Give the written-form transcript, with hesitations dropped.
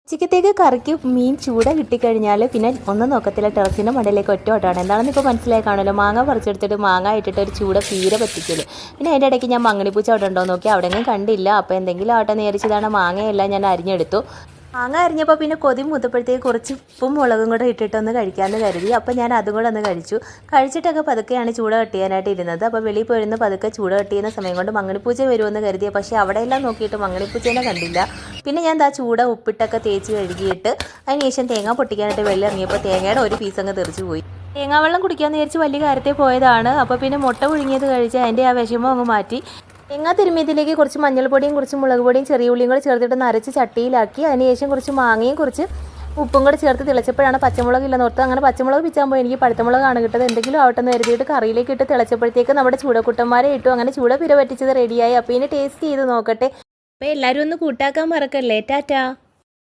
ഉച്ചക്കത്തേക്ക് കറിക്ക് മീൻ ചൂട കിട്ടിക്കഴിഞ്ഞാൽ പിന്നെ ഒന്നും നോക്കത്തില്ല, ടെറസിൻ്റെ മടയിലേക്ക് ഒറ്റ ഓട്ടമാണ്. എന്താണെന്ന് ഇപ്പോൾ മനസ്സിലായി കാണുമല്ലോ. മാങ്ങ പറിച്ചെടുത്തിട്ട് മാങ്ങ ഇട്ടിട്ട് ഒരു ചൂട പീര പറ്റിക്കല്. പിന്നെ അതിൻ്റെ ഇടയ്ക്ക് ഞാൻ മങ്ങണിപ്പൂച്ച അവിടെ ഉണ്ടോ നോക്കി, അവിടെയെങ്കിലും കണ്ടില്ല. അപ്പോൾ എന്തെങ്കിലും ആട്ടെ നേരിച്ചതാണ്, മാങ്ങയെല്ലാം ഞാൻ അരിഞ്ഞെടുത്തു. മാങ്ങ അരിഞ്ഞപ്പോൾ പിന്നെ കൊതി മൂത്തപ്പോഴത്തേക്ക് കുറച്ച് ഉപ്പും മുളകും കൂടെ ഇട്ടിട്ടൊന്ന് കഴിക്കാമെന്ന് കരുതി. അപ്പോൾ ഞാൻ അതും കൂടെ ഒന്ന് കഴിച്ചിട്ടൊക്കെ പതുക്കെയാണ് ചൂട കട്ട് ചെയ്യാനായിട്ട് ഇരുന്നത്. അപ്പോൾ വെളിയിൽ പോയിരുന്ന് പതുക്കെ ചൂട കട്ട് ചെയ്യുന്ന സമയം കൊണ്ട് മങ്ങണിപ്പൂച്ച വരുമെന്ന് കരുതിയ, പക്ഷേ അവിടെയെല്ലാം നോക്കിയിട്ട് മങ്ങണിപ്പൂച്ചേനെ കണ്ടില്ല. പിന്നെ ഞാൻ ചൂട ഉപ്പിട്ടൊക്കെ തേച്ച് കഴുകിയിട്ട് അതിനുശേഷം തേങ്ങ പൊട്ടിക്കാനായിട്ട് വെള്ളം ഇറങ്ങിയപ്പോൾ തേങ്ങയുടെ ഒരു പീസ് അങ്ങ് തെറിച്ച് പോയി. തേങ്ങാവെള്ളം കുടിക്കാമെന്ന് വിചാരിച്ച് വലിയ കാര്യത്തിൽ പോയതാണ്. അപ്പോൾ പിന്നെ മുട്ട പുഴുങ്ങിയത് കഴിച്ച് അതിൻ്റെ ആ വിഷമം അങ്ങ് മാറ്റി. തേങ്ങ തിരുമ്മിയതിലേക്ക് കുറച്ച് മഞ്ഞൾപ്പൊടിയും കുറച്ച് മുളക് പൊടിയും ചെറിയ ഉള്ളിയും കൂടെ ചേർത്തിട്ട് നരച്ച് ചട്ടിയിലാക്കി അതിനുശേഷം കുറച്ച് മാങ്ങയും കുറച്ച് ഉപ്പും കൂടെ ചേർത്ത് തിളച്ചപ്പോഴാണ് പച്ചമുളക് ഇല്ലെന്ന് ഓർത്ത് അങ്ങനെ പച്ചമുളക് പിച്ചാൻ പോയി. എനിക്ക് പഴുത്തമുളകാണ് കിട്ടത്. എന്തെങ്കിലും ആവട്ടെ എന്ന് കരുതിയിട്ട് കറിയിലേക്ക് ഇട്ട് തിളച്ചപ്പോഴത്തേക്ക് നമ്മുടെ ചൂടക്കുട്ടന്മാരെ ഇട്ടു. അങ്ങനെ ചൂട പിര പറ്റിച്ചത് റെഡിയായി. അപ്പോൾ ഇനി ടേസ്റ്റ് ചെയ്ത് നോക്കട്ടെ. അപ്പോൾ എല്ലാവരും ഒന്ന് കൂട്ടാക്കാൻ മറക്കല്ലേ. ടാറ്റാ.